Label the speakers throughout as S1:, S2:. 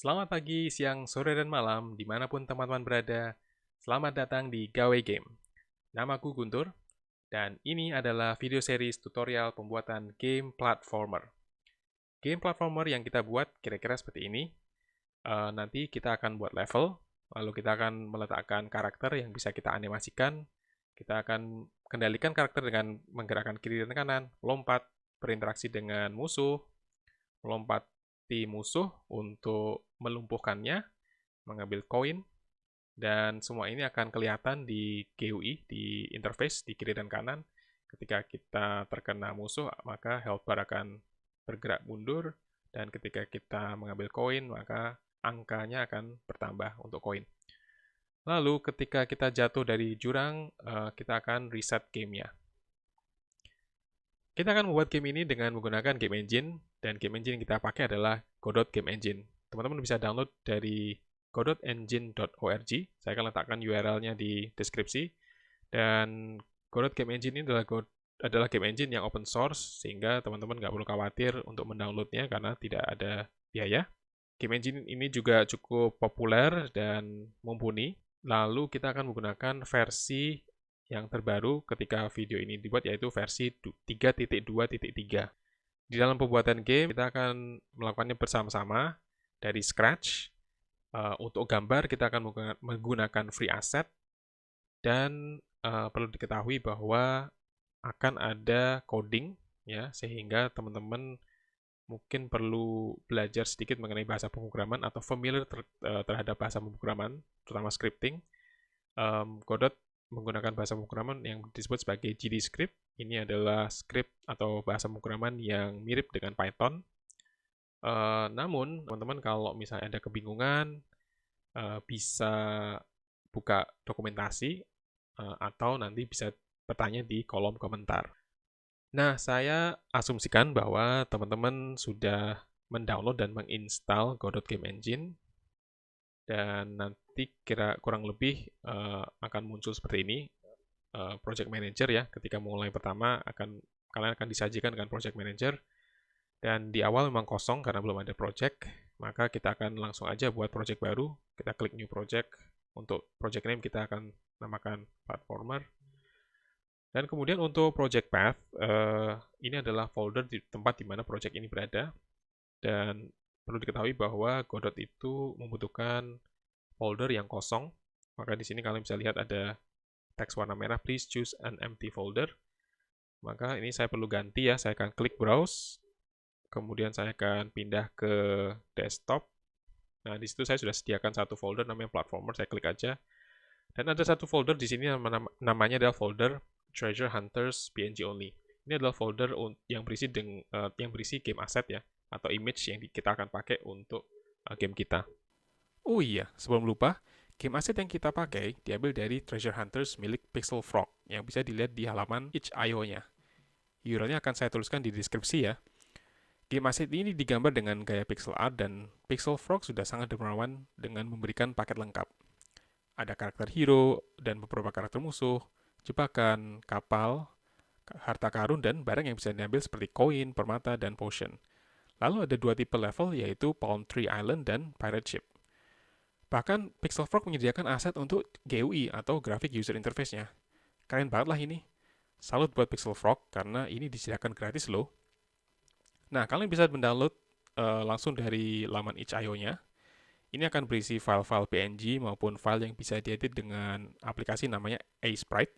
S1: Selamat pagi, siang, sore, dan malam, dimanapun teman-teman berada. Selamat datang di Gawe Game. Namaku Guntur, dan ini adalah video series tutorial pembuatan game platformer. Game platformer yang kita buat kira-kira seperti ini. Nanti kita akan buat level, lalu kita akan meletakkan karakter yang bisa kita animasikan. Kita akan kendalikan karakter dengan menggerakkan kiri dan kanan, lompat, berinteraksi dengan musuh, melompati musuh untuk melumpuhkannya, mengambil koin, dan semua ini akan kelihatan di GUI, di interface, di kiri dan kanan. Ketika kita terkena musuh, maka health bar akan bergerak mundur, dan ketika kita mengambil koin, maka angkanya akan bertambah untuk koin. Lalu ketika kita jatuh dari jurang, kita akan reset gamenya. Kita akan membuat game ini dengan menggunakan game engine, dan game engine yang kita pakai adalah Godot Game Engine. Teman-teman bisa download dari godotengine.org. Saya akan letakkan URL-nya di deskripsi. Dan Godot Game Engine ini adalah game engine yang open source, sehingga teman-teman nggak perlu khawatir untuk mendownloadnya karena tidak ada biaya. Game engine ini juga cukup populer dan mumpuni. Lalu kita akan menggunakan versi yang terbaru ketika video ini dibuat, yaitu versi 3.2.3. Di dalam pembuatan game, kita akan melakukannya bersama-sama dari scratch. Untuk gambar, kita akan menggunakan free asset, dan perlu diketahui bahwa akan ada coding, ya, sehingga teman-teman mungkin perlu belajar sedikit mengenai bahasa pemrograman atau familiar terhadap bahasa pemrograman, terutama scripting. Godot menggunakan bahasa pemrograman yang disebut sebagai GDScript. Ini adalah script atau bahasa pemrograman yang mirip dengan Python. Namun, teman-teman kalau misalnya ada kebingungan, bisa buka dokumentasi atau nanti bisa bertanya di kolom komentar. Nah, saya asumsikan bahwa teman-teman sudah mendownload dan menginstal Godot Game Engine, dan nanti kurang lebih akan muncul seperti ini. Project Manager, ya, ketika mulai pertama kalian akan disajikan dengan Project Manager, dan di awal memang kosong karena belum ada project, maka kita akan langsung aja buat project baru. Kita klik New Project. Untuk project name kita akan namakan Platformer. Dan kemudian untuk project path, ini adalah folder di tempat di mana project ini berada. Dan perlu diketahui bahwa Godot itu membutuhkan folder yang kosong. Maka di sini kalian bisa lihat ada teks warna merah, please choose an empty folder. Maka ini saya perlu ganti, ya. Saya akan klik browse. Kemudian saya akan pindah ke desktop. Nah, di situ saya sudah sediakan satu folder namanya platformer. Saya klik aja. Dan ada satu folder di sini namanya adalah folder Treasure Hunters PNG Only. Ini adalah folder yang berisi game asset, ya, atau image yang kita akan pakai untuk game kita. Oh iya, sebelum lupa, game asset yang kita pakai diambil dari Treasure Hunters milik Pixel Frog yang bisa dilihat di halaman itch.io-nya. URL-nya akan saya tuliskan di deskripsi, ya. Game asset ini digambar dengan gaya pixel art, dan Pixel Frog sudah sangat dermawan dengan memberikan paket lengkap. Ada karakter hero dan beberapa karakter musuh, jebakan, kapal, harta karun, dan barang yang bisa diambil seperti koin, permata, dan potion. Lalu ada dua tipe level, yaitu Palm Tree Island dan Pirate Ship. Bahkan Pixel Frog menyediakan aset untuk GUI atau Graphic User Interface-nya. Keren banget lah ini. Salut buat Pixel Frog karena ini disediakan gratis loh. Nah, kalian bisa mendownload langsung dari laman itch.io-nya. Ini akan berisi file-file PNG maupun file yang bisa diedit dengan aplikasi namanya Asprite.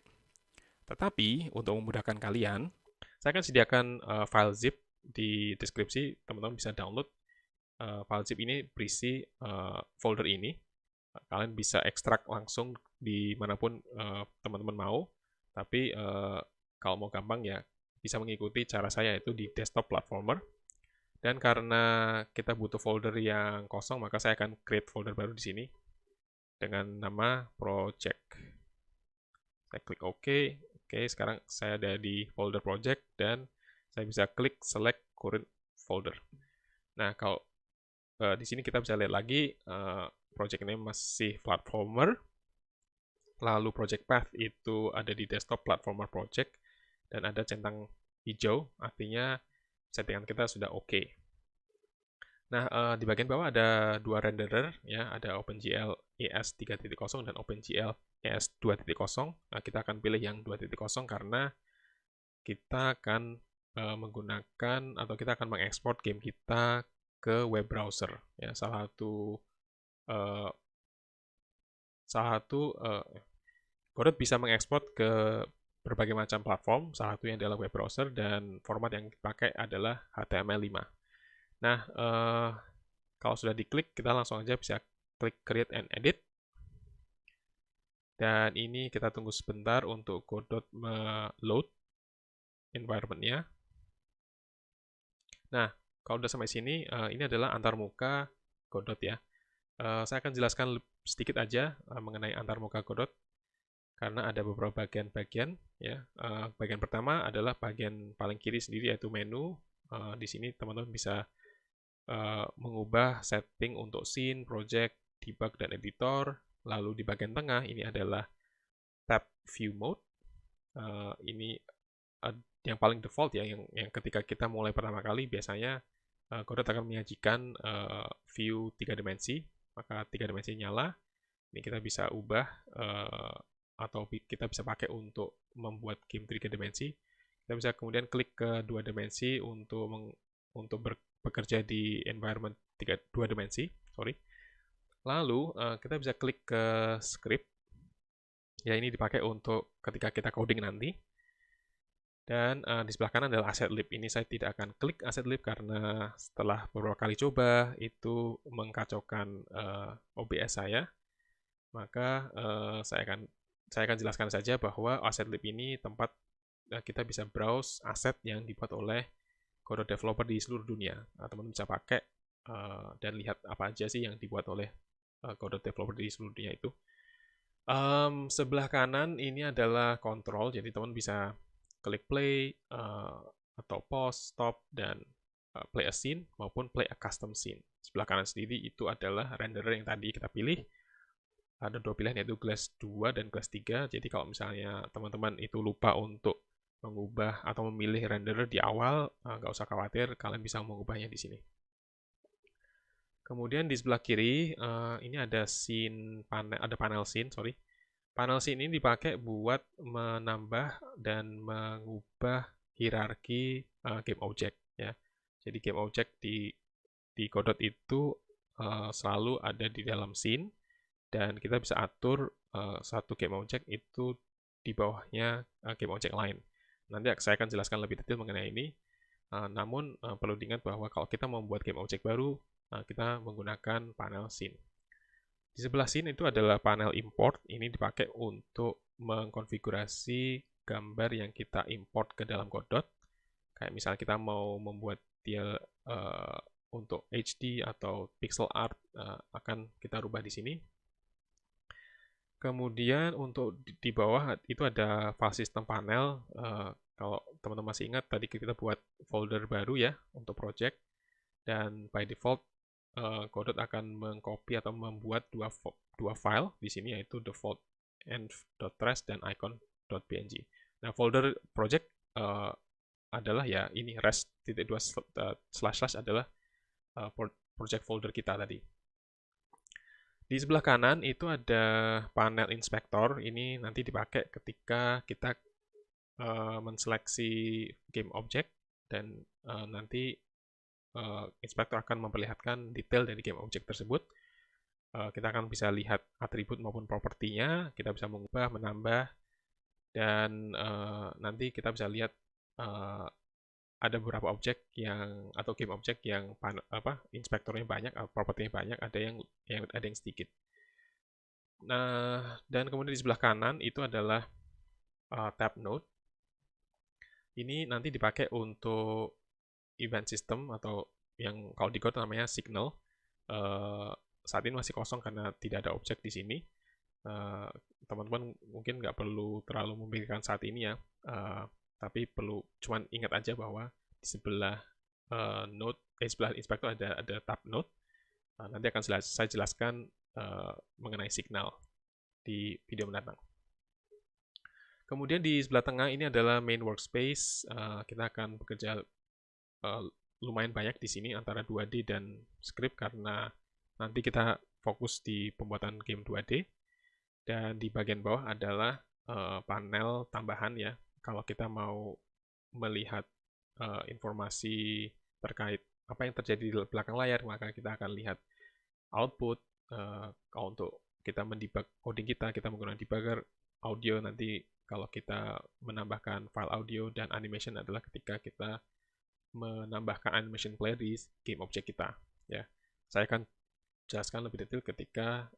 S1: Tetapi, untuk memudahkan kalian, saya akan sediakan file zip di deskripsi. Teman-teman bisa download. File zip ini berisi folder ini. Kalian bisa ekstrak langsung dimanapun teman-teman mau. Tapi kalau mau gampang, ya, bisa mengikuti cara saya, yaitu di desktop platformer. Dan karena kita butuh folder yang kosong, maka saya akan create folder baru di sini dengan nama project. Saya klik OK. Oke, sekarang saya ada di folder project, dan saya bisa klik select current folder. Nah, kalau di sini kita bisa lihat lagi project name masih platformer. Lalu project path itu ada di desktop platformer project, dan ada centang hijau, artinya settingan kita sudah oke. Nah, di bagian bawah ada dua renderer, ya, ada OpenGL ES 3.0 dan OpenGL ES 2.0. Nah, kita akan pilih yang 2.0 karena kita akan menggunakan atau kita akan mengekspor game kita ke web browser. Ya, eh, salah satu Godot bisa mengekspor ke berbagai macam platform, salah satunya adalah web browser dan format yang dipakai adalah HTML5. Nah, kalau sudah diklik, kita langsung aja bisa klik Create and Edit. Dan ini kita tunggu sebentar untuk Godot load environment-nya. Nah, kalau udah sampai sini, ini adalah antarmuka Godot ya. Saya akan jelaskan sedikit aja mengenai antarmuka Godot karena ada beberapa bagian-bagian ya. Bagian pertama adalah bagian paling kiri sendiri yaitu menu. Di sini teman-teman bisa mengubah setting untuk scene, project, debug, dan editor. Lalu di bagian tengah ini adalah tab view mode. Ini yang paling default ya, yang ketika kita mulai pertama kali biasanya Godot akan menyajikan view 3 dimensi, maka 3 dimensi nyala. Ini kita bisa ubah atau kita bisa pakai untuk membuat game 3 dimensi. Kita bisa kemudian klik ke 2 dimensi untuk bekerja di environment 2 dimensi, sorry. Lalu kita bisa klik ke script. Ya, ini dipakai untuk ketika kita coding nanti. Dan di sebelah kanan adalah asset lib. Ini saya tidak akan klik asset lib karena setelah beberapa kali coba itu mengkacaukan OBS saya. Maka saya akan jelaskan saja bahwa asset lib ini tempat kita bisa browse aset yang dibuat oleh Godot developer di seluruh dunia. Teman-teman bisa pakai dan lihat apa aja sih yang dibuat oleh Godot developer di seluruh dunia itu. Sebelah kanan ini adalah kontrol, jadi teman bisa klik play atau pause, stop, dan play a scene maupun play a custom scene. Sebelah kanan sendiri itu adalah renderer yang tadi kita pilih. Ada dua pilihan yaitu Glass 2 dan Glass 3. Jadi kalau misalnya teman-teman itu lupa untuk mengubah atau memilih renderer di awal, nggak usah khawatir, kalian bisa mengubahnya di sini. Kemudian di sebelah kiri ini ada panel scene, sorry. Panel scene ini dipakai buat menambah dan mengubah hierarki game object ya. Jadi game object di Godot itu selalu ada di dalam scene dan kita bisa atur satu game object itu di bawahnya game object lain. Nanti saya akan jelaskan lebih detail mengenai ini. Namun perlu diingat bahwa kalau kita membuat game object baru, kita menggunakan panel scene. Di sebelah sini itu adalah panel import. Ini dipakai untuk mengkonfigurasi gambar yang kita import ke dalam Godot. Kayak misalnya kita mau membuat dia untuk HD atau pixel art akan kita rubah di sini. Kemudian untuk di bawah itu ada file system panel. Kalau teman-teman masih ingat tadi kita buat folder baru ya untuk project. Dan by default Godot akan mengcopy atau membuat dua file di sini yaitu default env.trace dan icon.png. Nah, folder project adalah ya ini res.2 / adalah project folder kita tadi. Di sebelah kanan itu ada panel inspector. Ini nanti dipakai ketika kita menseleksi game object dan nanti inspektor akan memperlihatkan detail dari game object tersebut. Kita akan bisa lihat atribut maupun propertinya, kita bisa mengubah, menambah, dan nanti kita bisa lihat ada beberapa objek atau game object yang inspektornya banyak, propertinya banyak, ada yang sedikit. Nah, dan kemudian di sebelah kanan itu adalah tab node. Ini nanti dipakai untuk event system atau yang kalau di Godot namanya signal. Saat ini masih kosong karena tidak ada objek di sini. Teman-teman mungkin nggak perlu terlalu memikirkan saat ini ya, tapi cuman ingat aja bahwa di sebelah sebelah inspektor ada tab node. Nanti akan saya jelaskan mengenai signal di video mendatang. Kemudian di sebelah tengah ini adalah main workspace. Kita akan bekerja lumayan banyak di sini antara 2D dan script karena nanti kita fokus di pembuatan game 2D. Dan di bagian bawah adalah panel tambahan ya. Kalau kita mau melihat informasi terkait apa yang terjadi di belakang layar, maka kita akan lihat output. Kalau untuk kita mendebug coding kita menggunakan debugger. Audio nanti kalau kita menambahkan file audio, dan animation adalah ketika kita menambahkan animation player di game object kita. Ya, saya akan jelaskan lebih detail ketika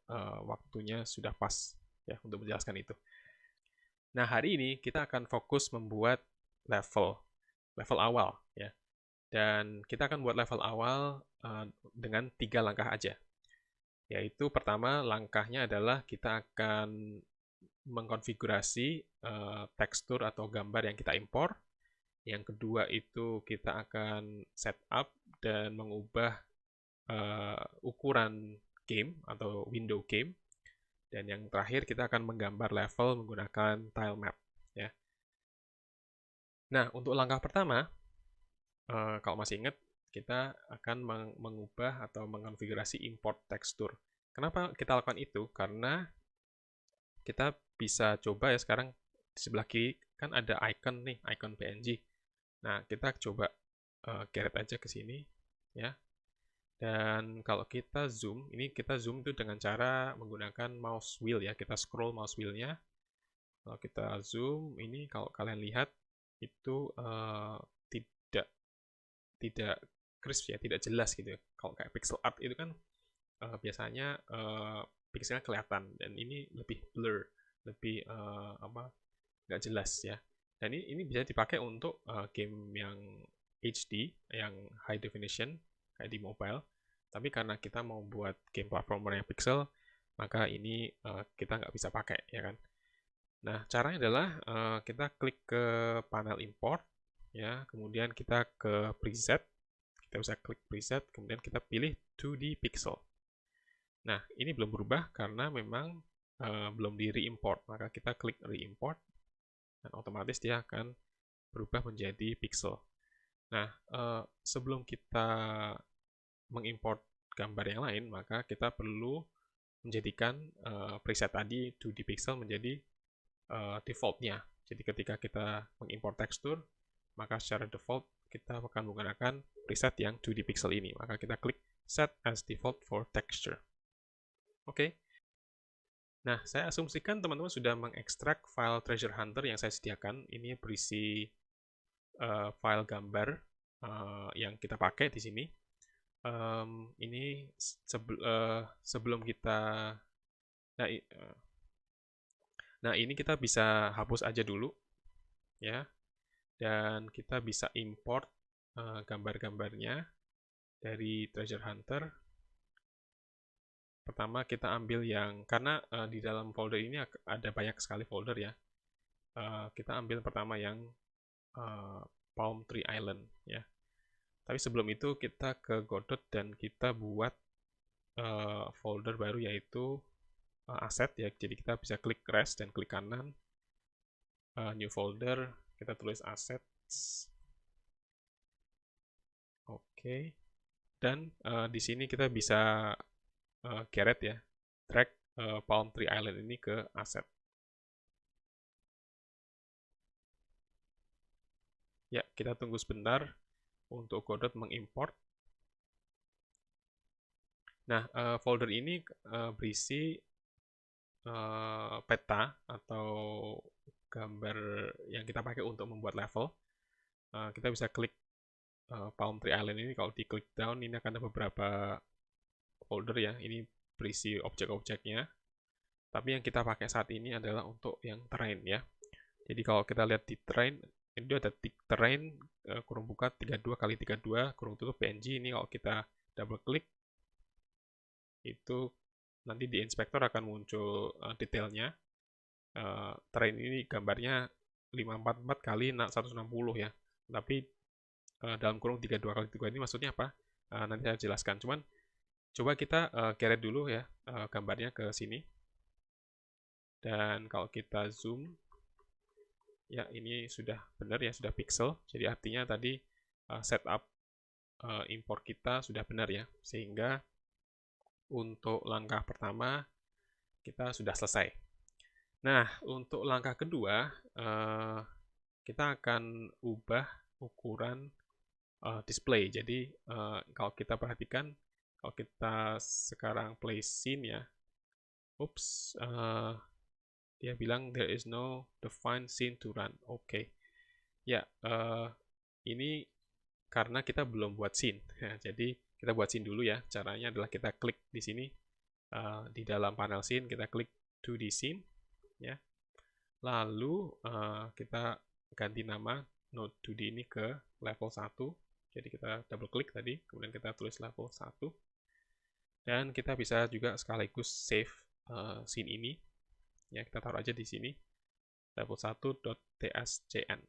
S1: waktunya sudah pas ya untuk menjelaskan itu. Nah, hari ini kita akan fokus membuat level awal ya. Dan kita akan buat level awal dengan 3 langkah aja. Yaitu pertama langkahnya adalah kita akan mengkonfigurasi tekstur atau gambar yang kita impor. Yang kedua itu kita akan setup dan mengubah ukuran game atau window game. Dan yang terakhir kita akan menggambar level menggunakan tile map. Ya. Nah, untuk langkah pertama, kalau masih ingat, kita akan mengubah atau mengonfigurasi import tekstur. Kenapa kita lakukan itu? Karena kita bisa coba ya sekarang di sebelah kiri kan ada icon nih, icon PNG. Nah, kita coba geret aja ke sini ya. Dan kalau kita zoom, ini kita zoom itu dengan cara menggunakan mouse wheel ya. Kita scroll mouse wheel-nya. Kalau kita zoom, ini kalau kalian lihat itu tidak crisp ya, tidak jelas gitu. Kalau kayak pixel art itu kan biasanya pixelnya kelihatan, dan ini lebih blur, lebih nggak jelas ya. Dan ini bisa dipakai untuk game yang HD, yang high definition kayak di mobile. Tapi karena kita mau buat game platformer yang pixel, maka ini kita nggak bisa pakai ya kan. Nah, caranya adalah kita klik ke panel import ya, kemudian kita ke preset. Kita bisa klik preset, kemudian kita pilih 2D pixel. Nah, ini belum berubah karena memang belum di re-import. Maka kita klik re-import, dan otomatis dia akan berubah menjadi pixel. Nah, sebelum kita mengimport gambar yang lain, maka kita perlu menjadikan preset tadi 2D pixel menjadi default-nya. Jadi ketika kita mengimport tekstur, maka secara default kita akan menggunakan preset yang 2D pixel ini. Maka kita klik set as default for texture. Oke. Nah, saya asumsikan teman-teman sudah mengekstrak file Treasure Hunter yang saya sediakan. Ini berisi file gambar yang kita pakai di sini. Ini sebelum kita nah ini kita bisa hapus aja dulu ya, dan kita bisa import gambar-gambarnya dari Treasure Hunter. Pertama kita ambil yang, karena di dalam folder ini ada banyak sekali folder ya. Kita ambil pertama yang Palm Tree Island ya. Tapi sebelum itu kita ke Godot dan kita buat folder baru yaitu aset ya. Jadi kita bisa klik rest dan klik kanan, new folder, kita tulis assets. Oke. Dan di sini kita bisa geret ya, drag Palm Tree Island ini ke aset. Ya, kita tunggu sebentar untuk Godot mengimport. Nah, folder ini berisi peta atau gambar yang kita pakai untuk membuat level. Kita bisa klik Palm Tree Island ini. Kalau diklik down, ini akan ada beberapa folder ya. Ini berisi objek-objeknya. Tapi yang kita pakai saat ini adalah untuk yang terrain ya. Jadi kalau kita lihat di terrain, ini ada terrain kurung buka 32x32 kurung tutup PNG. Ini kalau kita double klik, itu nanti di inspektor akan muncul detailnya. Terrain ini gambarnya 544 kali 160 ya. Tapi dalam kurung 32x32 ini maksudnya apa? Nanti saya jelaskan. Cuman coba kita geret dulu ya gambarnya ke sini. Dan kalau kita zoom, ya ini sudah benar ya, sudah pixel. Jadi artinya tadi setup impor kita sudah benar ya, sehingga untuk langkah pertama kita sudah selesai. Nah, untuk langkah kedua, kita akan ubah ukuran display. Jadi, kalau kita perhatikan, kalau kita sekarang play scene ya, dia bilang there is no defined scene to run. Oke. Ya, ini karena kita belum buat scene. Ya, jadi kita buat scene dulu ya. Caranya adalah kita klik di sini di dalam panel scene, kita klik 2D scene ya. Lalu kita ganti nama node 2D ini ke level 1. Jadi kita double klik tadi, kemudian kita tulis level 1. Dan kita bisa juga sekaligus save scene ini. Ya, kita taruh aja di sini level 1.tscn.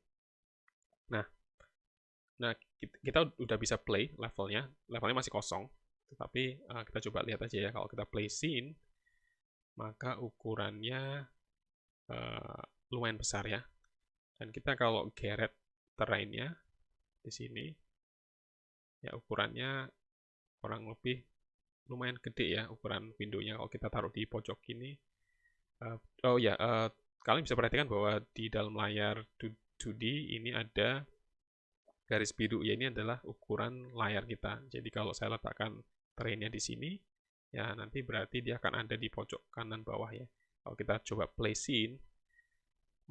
S1: Nah, kita udah bisa play levelnya masih kosong. Tetapi kita coba lihat aja ya, kalau kita play scene, maka ukurannya lumayan besar ya. Dan kita kalau geret terrainnya di sini, ya ukurannya kurang lebih lumayan gede ya ukuran windownya kalau kita taruh di pojok ini. Kalian bisa perhatikan bahwa di dalam layar 2D ini ada garis biru ya, ini adalah ukuran layar kita. Jadi kalau saya letakkan terrainnya di sini, ya nanti berarti dia akan ada di pojok kanan bawah ya. Kalau kita coba play scene,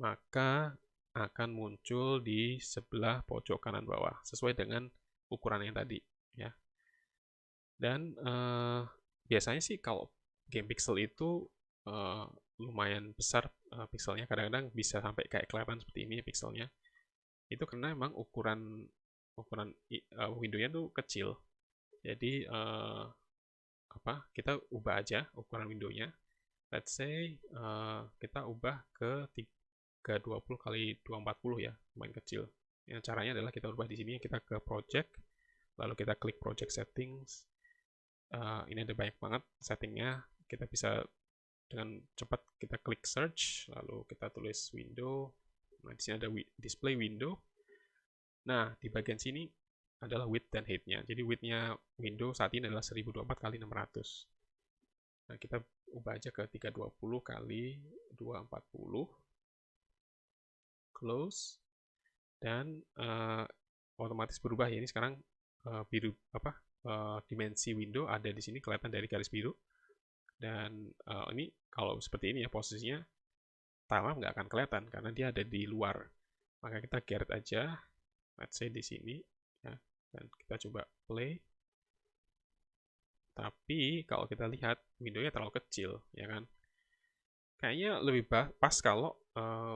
S1: maka akan muncul di sebelah pojok kanan bawah sesuai dengan ukuran yang tadi ya. Dan biasanya sih kalau game pixel itu lumayan besar pixelnya, kadang-kadang bisa sampai kayak kelihatan seperti ini pixelnya. Itu karena memang ukuran windownya tuh kecil. Jadi kita ubah aja ukuran windownya. Let's say kita ubah ke 320 kali 240 ya, lumayan kecil. Yang caranya adalah kita ubah di sini, kita ke project, lalu kita klik project settings. Ini ada banyak banget settingnya. Kita bisa dengan cepat kita klik search, lalu kita tulis window. Nah, di sini ada display window. Nah, di bagian sini adalah width dan height-nya. Jadi width-nya window saat ini adalah 1024 kali 600. Nah, kita ubah aja ke 320 kali 240. Close. Dan otomatis berubah ya. Ini sekarang biru dimensi window ada di sini kelihatan dari garis biru. Dan ini kalau seperti ini ya posisinya, tile nggak akan kelihatan karena dia ada di luar. Maka kita geret aja, let's say di sini ya, dan kita coba play. Tapi kalau kita lihat windownya terlalu kecil ya kan. Kayaknya lebih pas kalau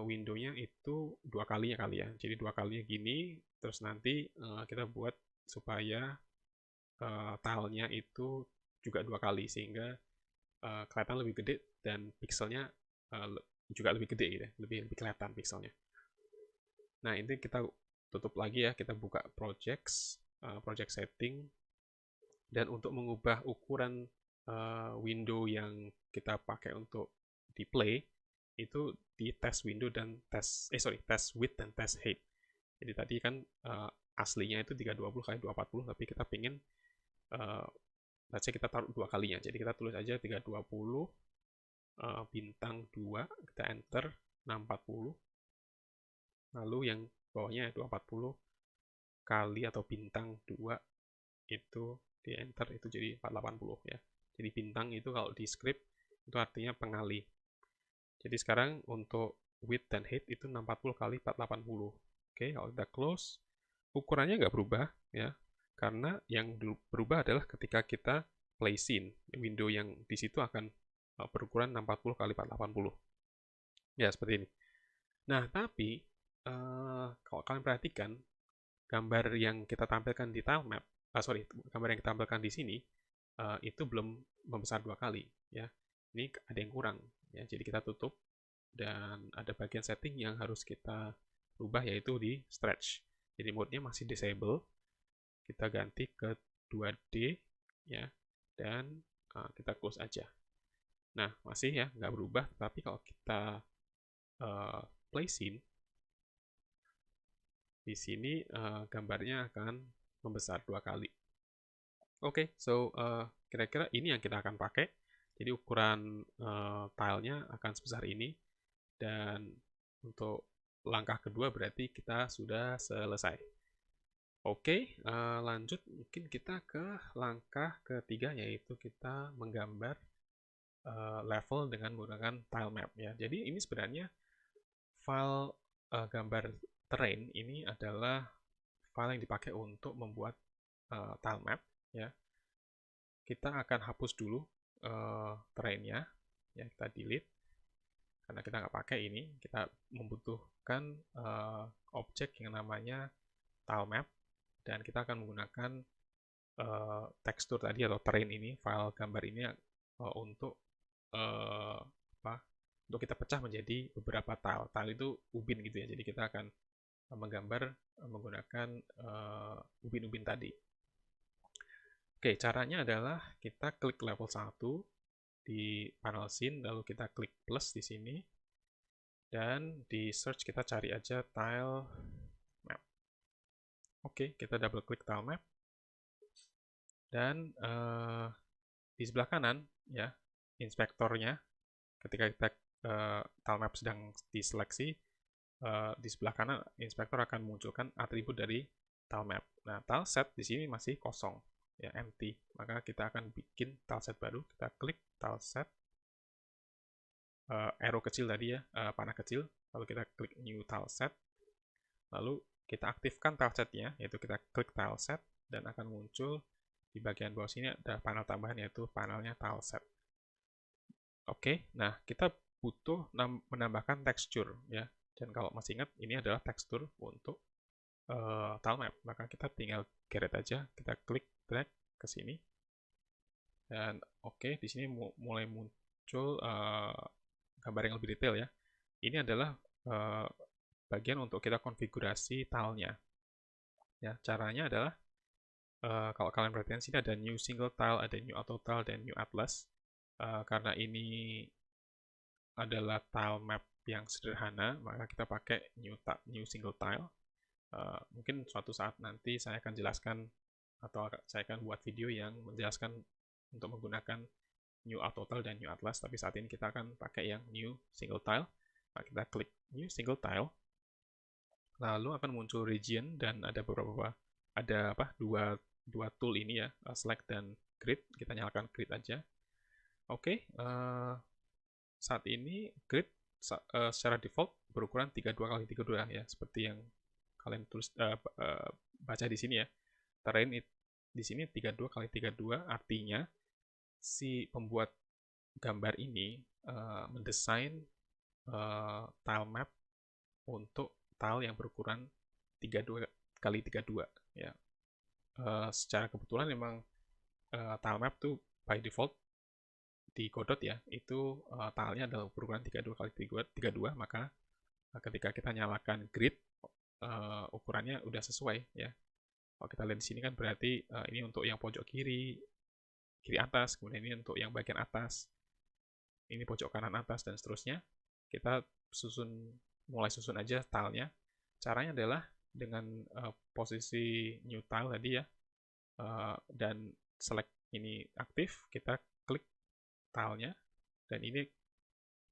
S1: windownya itu 2 kalinya kali ya. Jadi 2 kalinya gini, terus nanti kita buat supaya tilenya itu juga 2 kali sehingga kelihatan lebih gede dan pixelnya juga lebih gede gitu, lebih kelihatan pixelnya. Nah, ini kita tutup lagi ya, kita buka project setting, dan untuk mengubah ukuran window yang kita pakai untuk di play itu di test window dan test width dan test height. Jadi tadi kan aslinya itu 320 kali 240, tapi kita pengen let's say kita taruh 2 kalinya. Jadi kita tulis aja 320 bintang 2, kita enter 640. Lalu yang bawahnya 240 kali atau bintang 2 itu di enter, itu jadi 480 ya. Jadi bintang itu kalau di script itu artinya pengali. Jadi sekarang untuk width dan height itu 640 kali 480. Oke, kalau kita close, ukurannya nggak berubah ya. Karena yang berubah adalah ketika kita play scene, window yang di situ akan berukuran 640 kali 480. Ya, seperti ini. Nah, tapi kalau kalian perhatikan, gambar yang kita tampilkan di tilemap, gambar yang kita tampilkan di sini, itu belum membesar 2 kali. Ya. Ini ada yang kurang. Ya, jadi kita tutup, dan ada bagian setting yang harus kita rubah, yaitu di stretch. Jadi mode-nya masih disable, kita ganti ke 2D ya, dan kita close aja. Nah, masih ya nggak berubah, tapi kalau kita play scene, di sini gambarnya akan membesar 2 kali. Oke, so kira-kira ini yang kita akan pakai. Jadi ukuran tilenya akan sebesar ini, dan untuk langkah kedua berarti kita sudah selesai. Oke, lanjut mungkin kita ke langkah ketiga, yaitu kita menggambar level dengan menggunakan tile map ya. Jadi ini sebenarnya file gambar terrain ini adalah file yang dipakai untuk membuat tile map ya. Kita akan hapus dulu terrainnya ya, kita delete karena kita nggak pakai ini. Kita membutuhkan objek yang namanya tile map, dan kita akan menggunakan tekstur tadi atau terrain ini, file gambar ini untuk untuk kita pecah menjadi beberapa tile. Tile itu ubin gitu ya. Jadi kita akan menggambar menggunakan ubin-ubin tadi. Oke, caranya adalah kita klik level 1 di panel scene, lalu kita klik plus di sini, dan di search kita cari aja tile map. Oke, kita double klik tile map, dan di sebelah kanan ya, inspektornya, ketika kita tile map sedang diseleksi, di sebelah kanan inspektor akan munculkan atribut dari tile map. Nah, tile set di sini masih kosong ya, empty. Maka kita akan bikin tile set baru. Kita klik tile set, arrow kecil tadi ya, panah kecil, lalu kita klik new tile set, lalu kita aktifkan tile setnya, yaitu kita klik tile set, dan akan muncul di bagian bawah sini ada panel tambahan, yaitu panelnya tile set. Oke, nah kita butuh menambahkan tekstur ya, dan kalau masih ingat ini adalah tekstur untuk tile map, maka kita tinggal geret aja, kita klik drag ke sini, dan oke, di sini mulai muncul gambar yang lebih detail ya. Ini adalah bagian untuk kita konfigurasi tilenya. Ya, caranya adalah kalau kalian perhatikan sini ada new single tile, ada new auto tile, dan new atlas. Karena ini adalah tile map yang sederhana, maka kita pakai new single tile. Mungkin suatu saat nanti saya akan jelaskan, atau saya akan buat video yang menjelaskan untuk menggunakan new auto tile dan new atlas, tapi saat ini kita akan pakai yang new single tile. Nah, kita klik new single tile, lalu akan muncul region, dan ada dua tool ini ya, select dan grid. Kita nyalakan grid aja. Oke, saat ini grid secara default berukuran 32x32 ya, seperti yang kalian baca di sini ya. Terrain di sini 32x32, artinya si pembuat gambar ini mendesain tile map untuk tile yang berukuran 32x32 ya. Secara kebetulan memang tile map tuh by default di Godot ya, itu tilenya adalah berukuran 32x32, maka ketika kita nyalakan grid, ukurannya udah sesuai ya. Kalau kita lihat di sini kan berarti ini untuk yang pojok kiri atas, kemudian ini untuk yang bagian atas, ini pojok kanan atas, dan seterusnya. Kita mulai susun aja tilenya. Caranya adalah dengan posisi new tile tadi ya, dan select ini aktif, kita klik tilenya, dan ini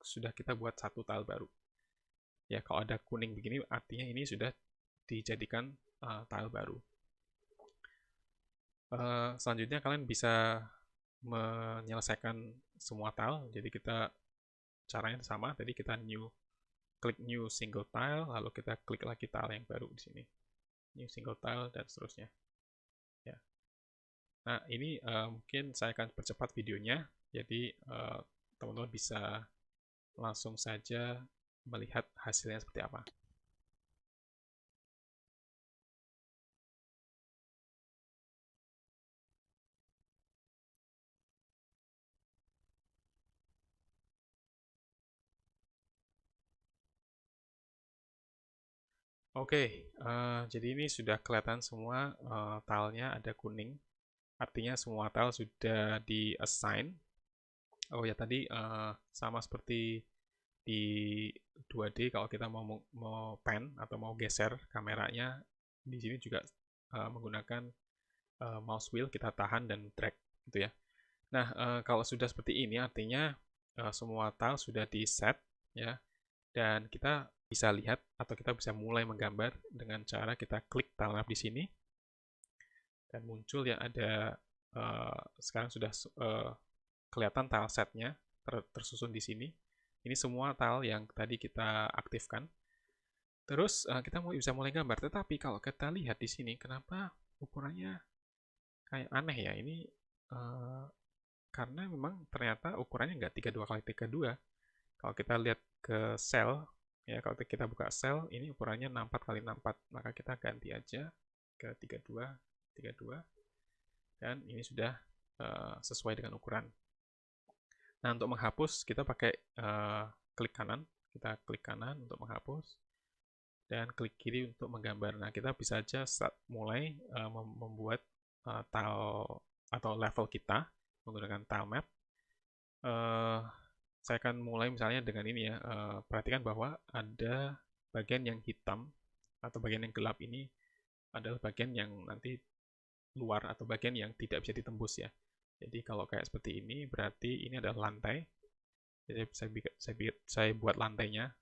S1: sudah kita buat satu tile baru. Ya, kalau ada kuning begini artinya ini sudah dijadikan tile baru. Selanjutnya kalian bisa menyelesaikan semua tile. Jadi kita caranya sama. Tadi kita klik new single tile, lalu kita klik lagi tile yang baru di sini, new single tile, dan seterusnya. Ya. Nah, ini mungkin saya akan percepat videonya. Jadi teman-teman bisa langsung saja melihat hasilnya seperti apa. Oke, jadi ini sudah kelihatan semua tilenya ada kuning. Artinya semua tile sudah di-assign. Oh ya, tadi sama seperti di 2D, kalau kita mau pan atau mau geser kameranya, di sini juga menggunakan mouse wheel, kita tahan dan drag gitu ya. Nah, kalau sudah seperti ini artinya semua tile sudah di set ya, dan kita bisa lihat atau kita bisa mulai menggambar dengan cara kita klik tile map di sini dan muncul ya ada sekarang sudah kelihatan tile setnya tersusun di sini. Ini semua tile yang tadi kita aktifkan. Terus kita bisa mulai gambar. Tetapi kalau kita lihat di sini, kenapa ukurannya kayak aneh ya? Ini karena memang ternyata ukurannya nggak 32 kali 32. Kalau kita lihat ke sel, ya kalau kita buka sel, ini ukurannya 64 kali 64. Maka kita ganti aja ke 32, 32. Dan ini sudah sesuai dengan ukuran. Nah, untuk menghapus, kita pakai klik kanan. Kita klik kanan untuk menghapus. Dan klik kiri untuk menggambar. Nah, kita bisa aja mulai membuat tile atau level kita menggunakan tile map. Saya akan mulai misalnya dengan ini ya. Perhatikan bahwa ada bagian yang hitam atau bagian yang gelap ini adalah bagian yang nanti luar atau bagian yang tidak bisa ditembus ya. Jadi kalau kayak seperti ini berarti ini adalah lantai. Jadi saya buat lantainya.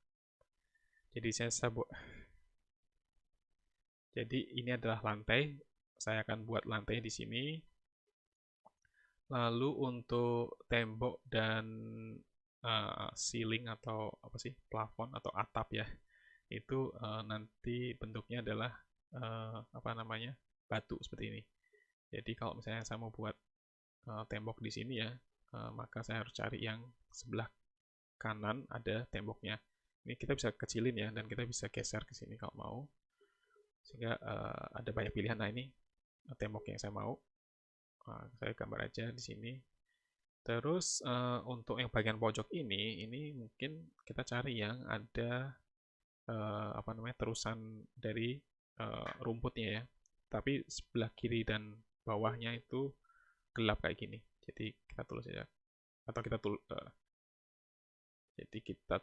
S1: Jadi ini adalah lantai. Saya akan buat lantai di sini. Lalu untuk tembok dan ceiling atau apa sih, plafon atau atap ya, itu nanti bentuknya adalah apa namanya, batu seperti ini. Jadi kalau misalnya saya mau buat tembok di sini ya, maka saya harus cari yang sebelah kanan ada temboknya. Ini kita bisa kecilin ya, dan kita bisa geser ke sini kalau mau, sehingga ada banyak pilihan. Nah, ini tembok yang saya mau. Saya gambar aja di sini. Terus untuk yang bagian pojok ini mungkin kita cari yang ada apa namanya, terusan dari rumputnya ya. Tapi sebelah kiri dan bawahnya itu gelap kayak gini. Jadi kita tulis aja, atau jadi kita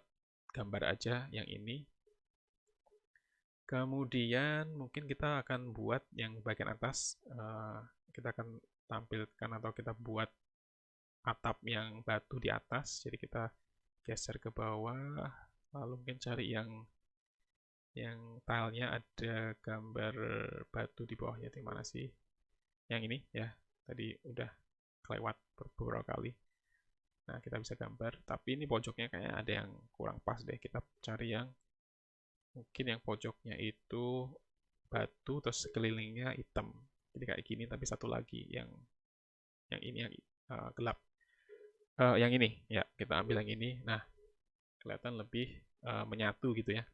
S1: gambar aja yang ini. Kemudian mungkin kita akan buat yang bagian atas. Kita akan tampilkan atau kita buat atap yang batu di atas. Jadi kita geser ke bawah. Lalu mungkin cari yang tilenya ada gambar batu di bawahnya. Di mana sih? Yang ini ya. Tadi udah kelewat beberapa kali. Nah, kita bisa gambar. Tapi ini pojoknya kayaknya ada yang kurang pas deh. Kita cari yang mungkin yang pojoknya itu batu terus sekelilingnya hitam. Jadi kayak gini, tapi satu lagi yang ini yang gelap. Yang ini ya, kita ambil yang ini. Nah, kelihatan lebih menyatu gitu ya.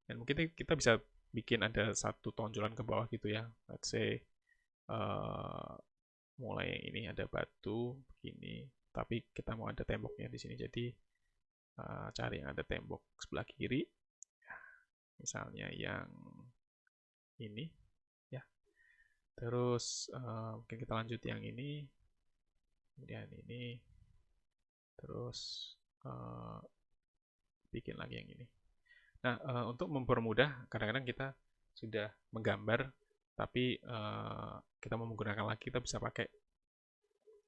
S1: Dan mungkin kita bisa bikin ada satu tonjolan ke bawah gitu ya. Let's say mulai yang ini ada batu begini, tapi kita mau ada temboknya di sini. Jadi cari yang ada tembok sebelah kiri. Misalnya yang ini ya. Terus mungkin kita lanjut yang ini. Kemudian ini. Terus bikin lagi yang ini. Nah, untuk mempermudah, kadang-kadang kita sudah menggambar, tapi kita mau menggunakan lagi, kita bisa pakai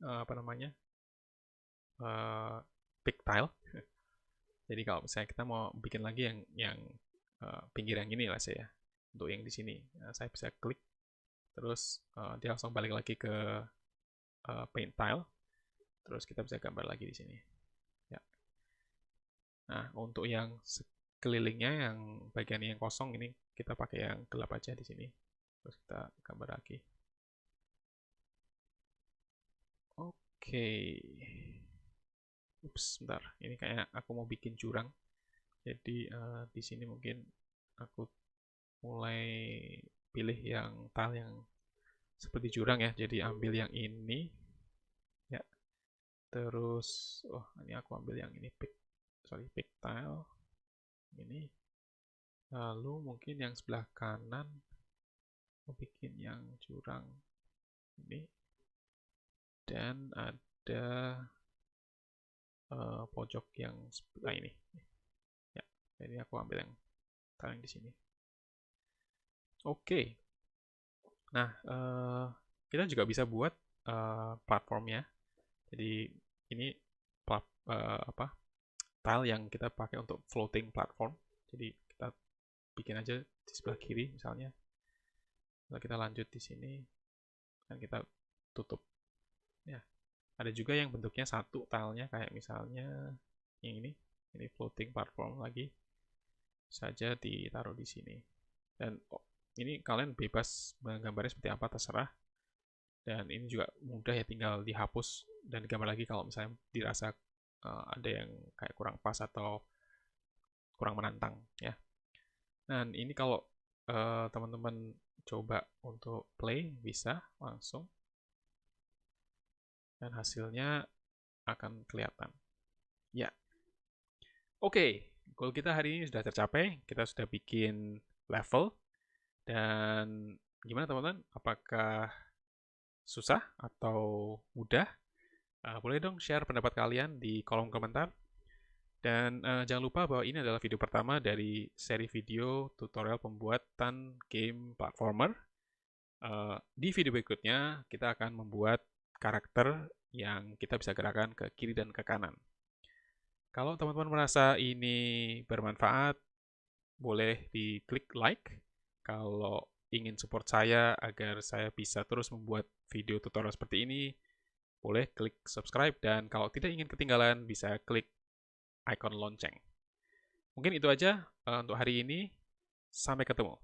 S1: apa namanya, pick tile. Jadi kalau misalnya kita mau bikin lagi yang pinggir yang ini lah saya, untuk yang di sini, saya bisa klik, terus dia langsung balik lagi ke paint tile, terus kita bisa gambar lagi di sini. Ya. Nah, untuk yang kelilingnya, yang bagian yang kosong ini kita pakai yang gelap aja di sini. Terus kita gambar lagi. Oke. Ups, bentar. Ini kayak aku mau bikin jurang. Jadi di sini mungkin aku mulai pilih yang tile yang seperti jurang ya. Jadi ambil yang ini. Ya. Terus, oh ini aku ambil yang ini, pick tile. Ini. Lalu mungkin yang sebelah kanan mau bikin yang jurang ini. Dan ada pojok yang sebelah ini. Ya, jadi aku ambil yang tile di sini. Oke. Nah, kita juga bisa buat platformnya. Jadi ini tile yang kita pakai untuk floating platform. Jadi kita bikin aja di sebelah kiri misalnya. Lalu kita lanjut di sini dan kita tutup. Ya, ada juga yang bentuknya satu tilenya kayak misalnya yang ini floating platform lagi. Saja ditaruh di sini. Dan ini kalian bebas menggambarnya seperti apa terserah. Dan ini juga mudah ya, tinggal dihapus dan digambar lagi kalau misalnya dirasa ada yang kayak kurang pas atau kurang menantang ya. Dan ini kalau teman-teman coba untuk play bisa langsung dan hasilnya akan kelihatan. Ya. Oke, goal kita hari ini sudah tercapai. Kita sudah bikin level dan gimana teman-teman? Apakah susah atau mudah? Boleh dong share pendapat kalian di kolom komentar. Dan jangan lupa bahwa ini adalah video pertama dari seri video tutorial pembuatan game platformer. Di video berikutnya, kita akan membuat karakter yang kita bisa gerakan ke kiri dan ke kanan. Kalau teman-teman merasa ini bermanfaat, boleh diklik like. Kalau ingin support saya agar saya bisa terus membuat video tutorial seperti ini, boleh klik subscribe. Dan kalau tidak ingin ketinggalan, bisa klik icon lonceng. Mungkin itu aja untuk hari ini. Sampai ketemu.